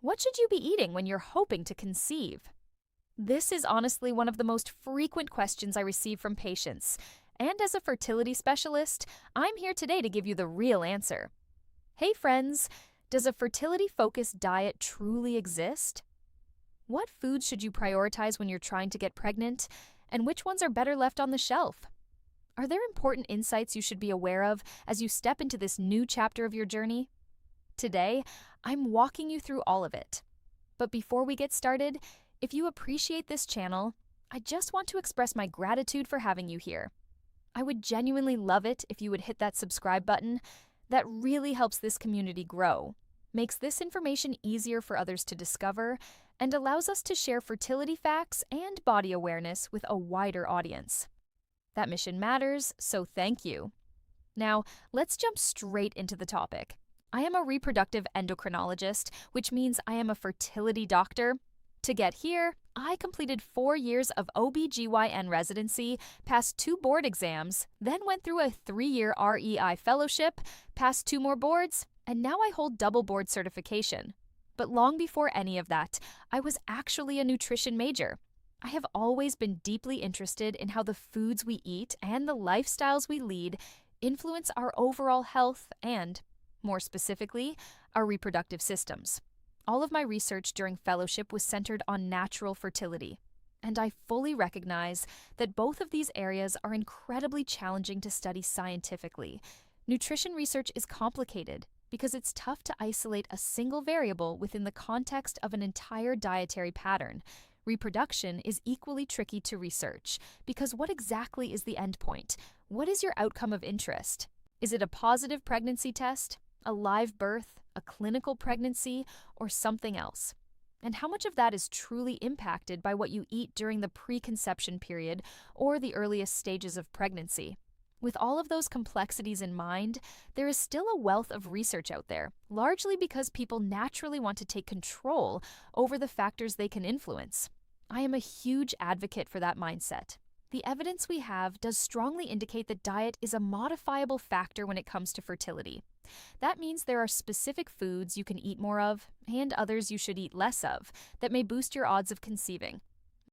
What should you be eating when you're hoping to conceive? This is honestly one of the most frequent questions I receive from patients. And as a fertility specialist, I'm here today to give you the real answer. Hey friends, does a fertility-focused diet truly exist? What foods should you prioritize when you're trying to get pregnant, and which ones are better left on the shelf? Are there important insights you should be aware of as you step into this new chapter of your journey? Today, I'm walking you through all of it. But before we get started, if you appreciate this channel, I just want to express my gratitude for having you here. I would genuinely love it if you would hit that subscribe button. That really helps this community grow, makes this information easier for others to discover, and allows us to share fertility facts and body awareness with a wider audience. That mission matters, so thank you. Now, let's jump straight into the topic. I am a reproductive endocrinologist, which means I am a fertility doctor. To get here, I completed 4 years of OB/GYN residency, passed 2 board exams, then went through a 3-year REI fellowship, passed 2 more boards, and now I hold double board certification. But long before any of that, I was actually a nutrition major. I have always been deeply interested in how the foods we eat and the lifestyles we lead influence our overall health and, more specifically, our reproductive systems. All of my research during fellowship was centered on natural fertility, and I fully recognize that both of these areas are incredibly challenging to study scientifically. Nutrition research is complicated because it's tough to isolate a single variable within the context of an entire dietary pattern. Reproduction is equally tricky to research because what exactly is the endpoint? What is your outcome of interest? Is it a positive pregnancy test, a live birth, a clinical pregnancy, or something else? And how much of that is truly impacted by what you eat during the preconception period or the earliest stages of pregnancy? With all of those complexities in mind, there is still a wealth of research out there, largely because people naturally want to take control over the factors they can influence. I am a huge advocate for that mindset. The evidence we have does strongly indicate that diet is a modifiable factor when it comes to fertility. That means there are specific foods you can eat more of, and others you should eat less of, that may boost your odds of conceiving.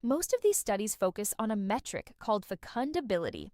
Most of these studies focus on a metric called fecundability.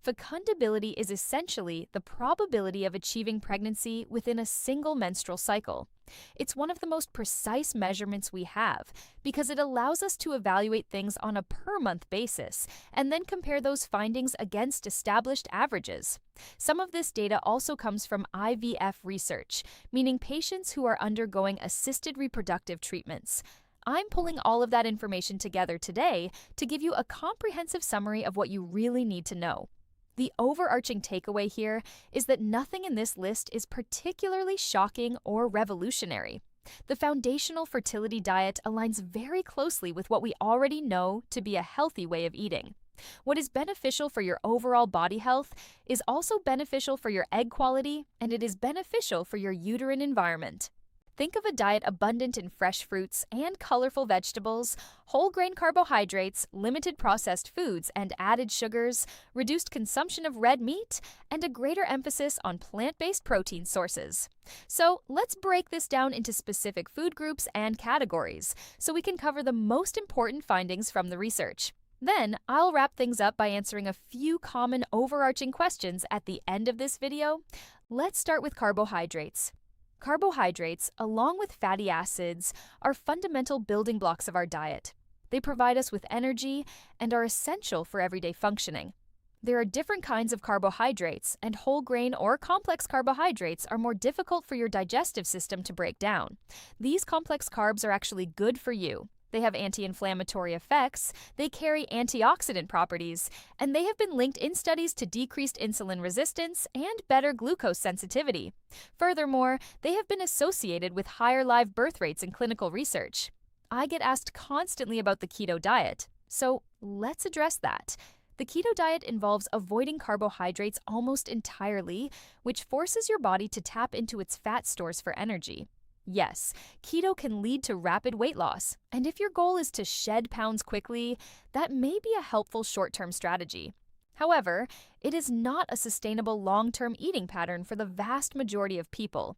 Fecundability is essentially the probability of achieving pregnancy within a single menstrual cycle. It's one of the most precise measurements we have because it allows us to evaluate things on a per-month basis and then compare those findings against established averages. Some of this data also comes from IVF research, meaning patients who are undergoing assisted reproductive treatments. I'm pulling all of that information together today to give you a comprehensive summary of what you really need to know. The overarching takeaway here is that nothing in this list is particularly shocking or revolutionary. The foundational fertility diet aligns very closely with what we already know to be a healthy way of eating. What is beneficial for your overall body health is also beneficial for your egg quality, and it is beneficial for your uterine environment. Think of a diet abundant in fresh fruits and colorful vegetables, whole grain carbohydrates, limited processed foods and added sugars, reduced consumption of red meat, and a greater emphasis on plant-based protein sources. So let's break this down into specific food groups and categories so we can cover the most important findings from the research. Then I'll wrap things up by answering a few common overarching questions at the end of this video. Let's start with carbohydrates. Carbohydrates, along with fatty acids, are fundamental building blocks of our diet. They provide us with energy and are essential for everyday functioning. There are different kinds of carbohydrates, and whole grain or complex carbohydrates are more difficult for your digestive system to break down. These complex carbs are actually good for you. They have anti-inflammatory effects, they carry antioxidant properties, and they have been linked in studies to decreased insulin resistance and better glucose sensitivity. Furthermore, they have been associated with higher live birth rates in clinical research. I get asked constantly about the keto diet, so let's address that. The keto diet involves avoiding carbohydrates almost entirely, which forces your body to tap into its fat stores for energy. Yes, keto can lead to rapid weight loss, and if your goal is to shed pounds quickly, that may be a helpful short-term strategy. However, it is not a sustainable long-term eating pattern for the vast majority of people.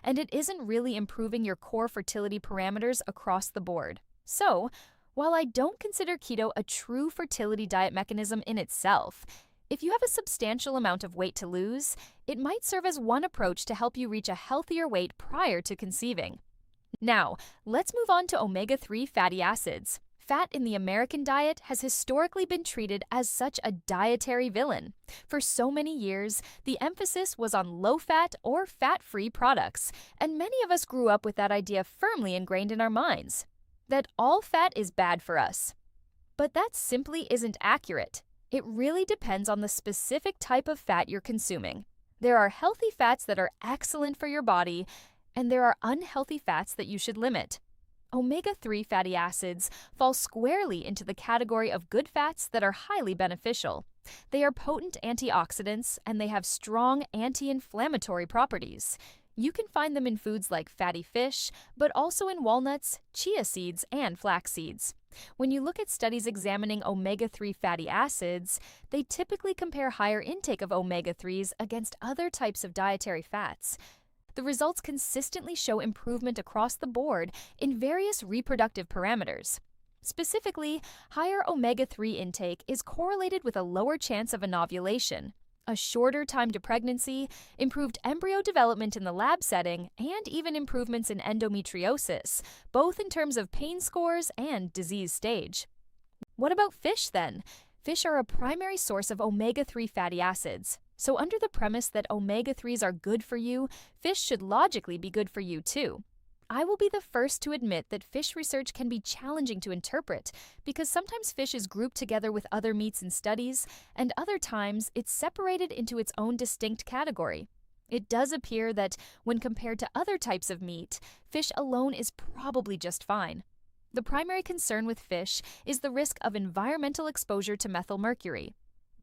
and it isn't really improving your core fertility parameters across the board. So, while I don't consider keto a true fertility diet mechanism in itself, if you have a substantial amount of weight to lose, it might serve as one approach to help you reach a healthier weight prior to conceiving. Now, let's move on to omega-3 fatty acids. Fat in the American diet has historically been treated as such a dietary villain. For so many years, the emphasis was on low-fat or fat-free products, and many of us grew up with that idea firmly ingrained in our minds, that all fat is bad for us. But that simply isn't accurate. It really depends on the specific type of fat you're consuming. There are healthy fats that are excellent for your body, and there are unhealthy fats that you should limit. Omega-3 fatty acids fall squarely into the category of good fats that are highly beneficial. They are potent antioxidants, and they have strong anti-inflammatory properties. You can find them in foods like fatty fish, but also in walnuts, chia seeds, and flax seeds. When you look at studies examining omega-3 fatty acids, they typically compare higher intake of omega-3s against other types of dietary fats. The results consistently show improvement across the board in various reproductive parameters. Specifically, higher omega-3 intake is correlated with a lower chance of anovulation, a shorter time to pregnancy, improved embryo development in the lab setting, and even improvements in endometriosis, both in terms of pain scores and disease stage. What about fish then? Fish are a primary source of omega-3 fatty acids. So under the premise that omega-3s are good for you, fish should logically be good for you too. I will be the first to admit that fish research can be challenging to interpret because sometimes fish is grouped together with other meats in studies, and other times it's separated into its own distinct category. It does appear that when compared to other types of meat, fish alone is probably just fine. The primary concern with fish is the risk of environmental exposure to methylmercury.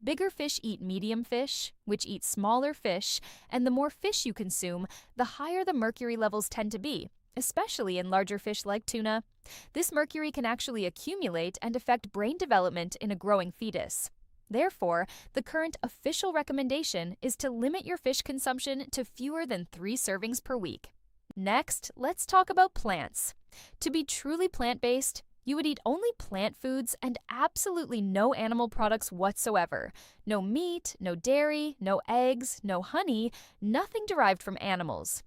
Bigger fish eat medium fish, which eat smaller fish, and the more fish you consume, the higher the mercury levels tend to be, especially in larger fish like tuna. This mercury can actually accumulate and affect brain development in a growing fetus. Therefore, the current official recommendation is to limit your fish consumption to fewer than 3 servings per week. Next, let's talk about plants. To be truly plant-based, you would eat only plant foods and absolutely no animal products whatsoever. No meat, no dairy, no eggs, no honey, nothing derived from animals.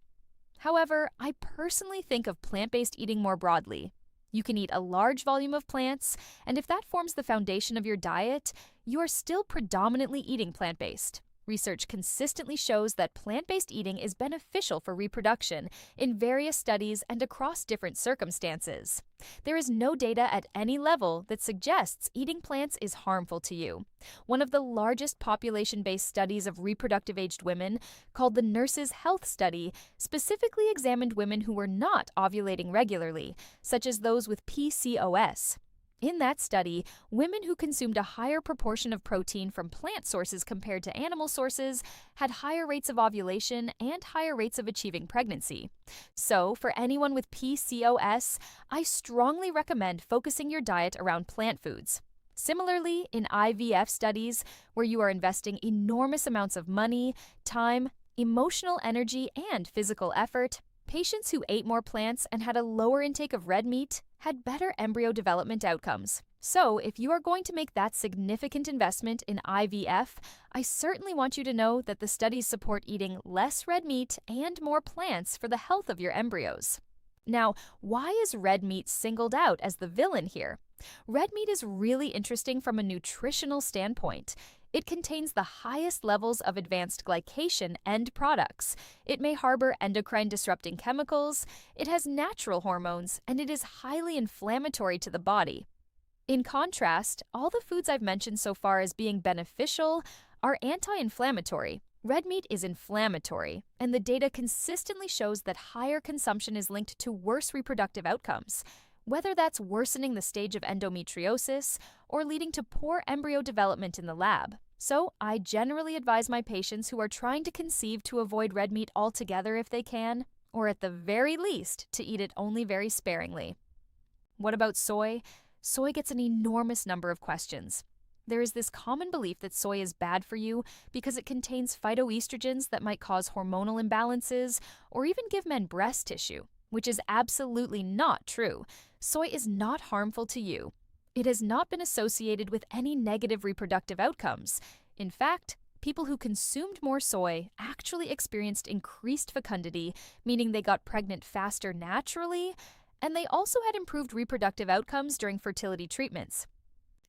However, I personally think of plant-based eating more broadly. You can eat a large volume of plants, and if that forms the foundation of your diet, you are still predominantly eating plant-based. Research consistently shows that plant-based eating is beneficial for reproduction in various studies and across different circumstances. There is no data at any level that suggests eating plants is harmful to you. One of the largest population-based studies of reproductive-aged women, called the Nurses' Health Study, specifically examined women who were not ovulating regularly, such as those with PCOS. In that study, women who consumed a higher proportion of protein from plant sources compared to animal sources had higher rates of ovulation and higher rates of achieving pregnancy. So, for anyone with PCOS, I strongly recommend focusing your diet around plant foods. Similarly, in IVF studies, where you are investing enormous amounts of money, time, emotional energy, and physical effort, patients who ate more plants and had a lower intake of red meat had better embryo development outcomes. So, if you are going to make that significant investment in IVF, I certainly want you to know that the studies support eating less red meat and more plants for the health of your embryos. Now, why is red meat singled out as the villain here? Red meat is really interesting from a nutritional standpoint. It contains the highest levels of advanced glycation end products. It may harbor endocrine-disrupting chemicals, it has natural hormones, and it is highly inflammatory to the body. In contrast, all the foods I've mentioned so far as being beneficial are anti-inflammatory. Red meat is inflammatory, and the data consistently shows that higher consumption is linked to worse reproductive outcomes, whether that's worsening the stage of endometriosis or leading to poor embryo development in the lab. So, I generally advise my patients who are trying to conceive to avoid red meat altogether if they can, or at the very least, to eat it only very sparingly. What about soy? Soy gets an enormous number of questions. There is this common belief that soy is bad for you because it contains phytoestrogens that might cause hormonal imbalances or even give men breast tissue, which is absolutely not true. Soy is not harmful to you. It has not been associated with any negative reproductive outcomes. In fact, people who consumed more soy actually experienced increased fecundity, meaning they got pregnant faster naturally, and they also had improved reproductive outcomes during fertility treatments.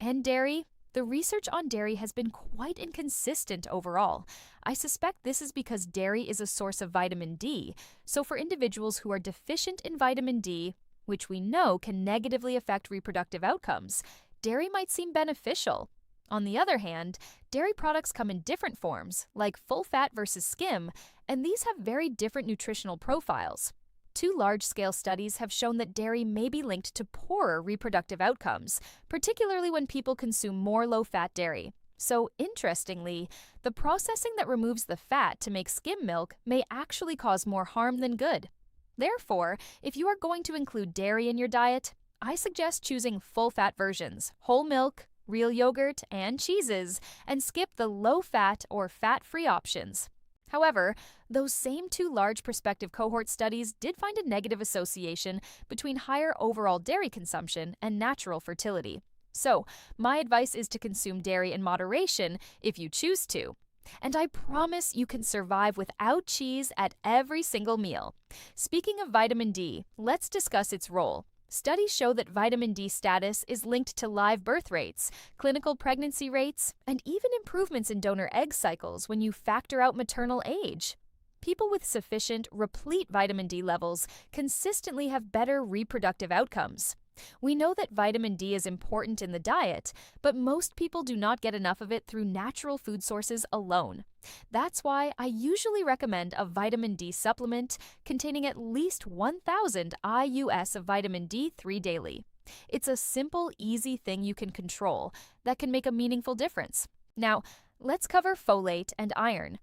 And dairy? The research on dairy has been quite inconsistent overall. I suspect this is because dairy is a source of vitamin D, so for individuals who are deficient in vitamin D, which we know can negatively affect reproductive outcomes, dairy might seem beneficial. On the other hand, dairy products come in different forms, like full fat versus skim, and these have very different nutritional profiles. 2 large-scale studies have shown that dairy may be linked to poorer reproductive outcomes, particularly when people consume more low-fat dairy. So, interestingly, the processing that removes the fat to make skim milk may actually cause more harm than good. Therefore, if you are going to include dairy in your diet, I suggest choosing full-fat versions, whole milk, real yogurt, and cheeses, and skip the low-fat or fat-free options. However, those same 2 large prospective cohort studies did find a negative association between higher overall dairy consumption and natural fertility. So, my advice is to consume dairy in moderation if you choose to. And I promise you can survive without cheese at every single meal. Speaking of vitamin D, let's discuss its role. Studies show that vitamin D status is linked to live birth rates, clinical pregnancy rates, and even improvements in donor egg cycles when you factor out maternal age. People with sufficient, replete vitamin D levels consistently have better reproductive outcomes. We know that vitamin D is important in the diet, but most people do not get enough of it through natural food sources alone. That's why I usually recommend a vitamin D supplement containing at least 1,000 IUS of vitamin D3 daily. It's a simple, easy thing you can control that can make a meaningful difference. Now, let's cover folate and iron.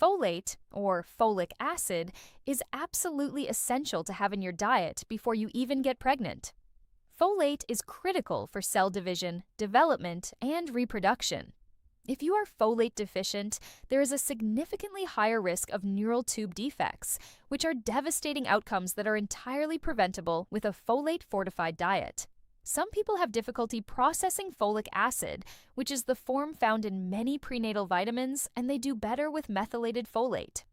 Folate, or folic acid, is absolutely essential to have in your diet before you even get pregnant. Folate is critical for cell division, development, and reproduction. If you are folate deficient, there is a significantly higher risk of neural tube defects, which are devastating outcomes that are entirely preventable with a folate-fortified diet. Some people have difficulty processing folic acid, which is the form found in many prenatal vitamins, and they do better with methylated folate.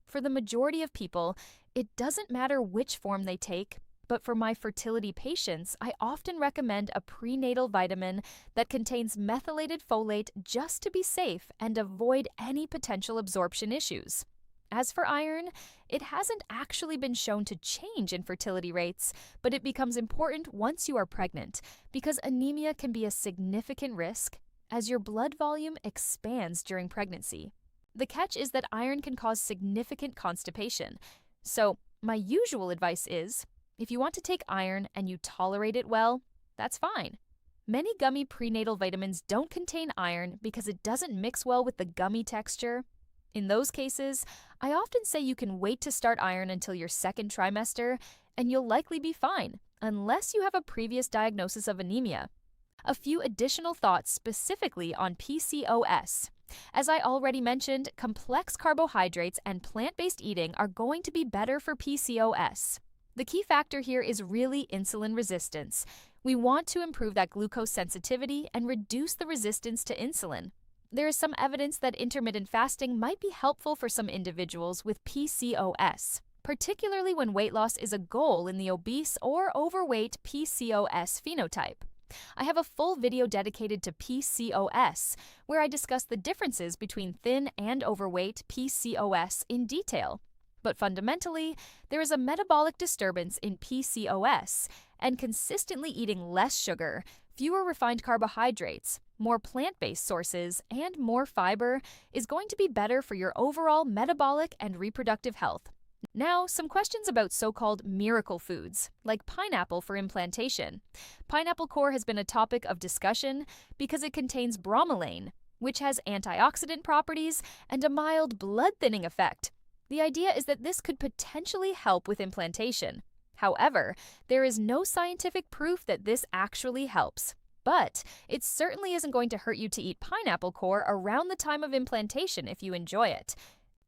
For the majority of people, it doesn't matter which form they take, but for my fertility patients, I often recommend a prenatal vitamin that contains methylated folate just to be safe and avoid any potential absorption issues. As for iron, it hasn't actually been shown to change infertility rates, but it becomes important once you are pregnant because anemia can be a significant risk as your blood volume expands during pregnancy. The catch is that iron can cause significant constipation. So, my usual advice is, if you want to take iron and you tolerate it well, that's fine. Many gummy prenatal vitamins don't contain iron because it doesn't mix well with the gummy texture. In those cases, I often say you can wait to start iron until your 2nd trimester, and you'll likely be fine, unless you have a previous diagnosis of anemia. A few additional thoughts specifically on PCOS. As I already mentioned, complex carbohydrates and plant-based eating are going to be better for PCOS. The key factor here is really insulin resistance. We want to improve that glucose sensitivity and reduce the resistance to insulin. There is some evidence that intermittent fasting might be helpful for some individuals with PCOS, particularly when weight loss is a goal in the obese or overweight PCOS phenotype. I have a full video dedicated to PCOS, where I discuss the differences between thin and overweight PCOS in detail. But fundamentally, there is a metabolic disturbance in PCOS, and consistently eating less sugar, fewer refined carbohydrates, more plant-based sources, and more fiber is going to be better for your overall metabolic and reproductive health. Now, some questions about so-called miracle foods, like pineapple for implantation. Pineapple core has been a topic of discussion because it contains bromelain, which has antioxidant properties and a mild blood-thinning effect. The idea is that this could potentially help with implantation. However, there is no scientific proof that this actually helps. But it certainly isn't going to hurt you to eat pineapple core around the time of implantation if you enjoy it.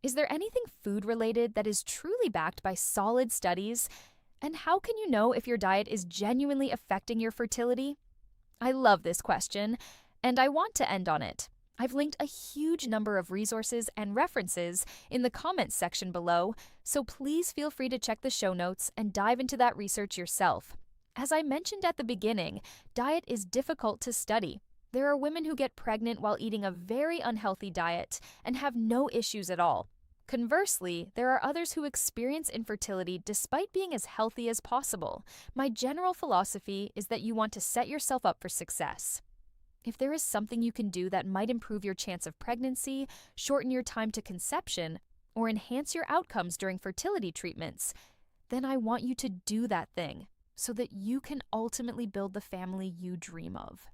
Is there anything food-related that is truly backed by solid studies? And how can you know if your diet is genuinely affecting your fertility? I love this question, and I want to end on it. I've linked a huge number of resources and references in the comments section below, so please feel free to check the show notes and dive into that research yourself. As I mentioned at the beginning, diet is difficult to study. There are women who get pregnant while eating a very unhealthy diet and have no issues at all. Conversely, there are others who experience infertility despite being as healthy as possible. My general philosophy is that you want to set yourself up for success. If there is something you can do that might improve your chance of pregnancy, shorten your time to conception, or enhance your outcomes during fertility treatments, then I want you to do that thing so that you can ultimately build the family you dream of.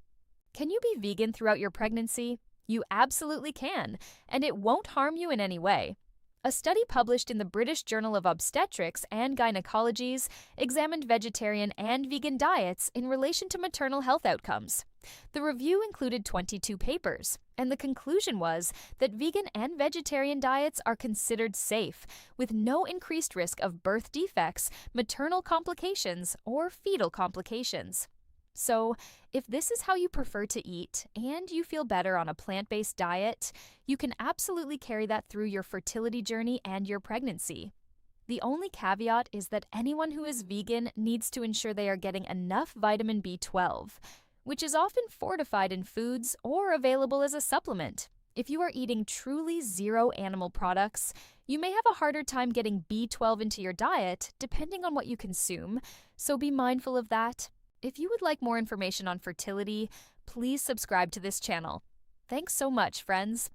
Can you be vegan throughout your pregnancy? You absolutely can, and it won't harm you in any way. A study published in the British Journal of Obstetrics and Gynecology examined vegetarian and vegan diets in relation to maternal health outcomes. The review included 22 papers, and the conclusion was that vegan and vegetarian diets are considered safe, with no increased risk of birth defects, maternal complications, or fetal complications. So, if this is how you prefer to eat and you feel better on a plant-based diet, you can absolutely carry that through your fertility journey and your pregnancy. The only caveat is that anyone who is vegan needs to ensure they are getting enough vitamin B12, which is often fortified in foods or available as a supplement. If you are eating truly zero animal products, you may have a harder time getting B12 into your diet depending on what you consume, so be mindful of that. If you would like more information on fertility, please subscribe to this channel. Thanks so much, friends.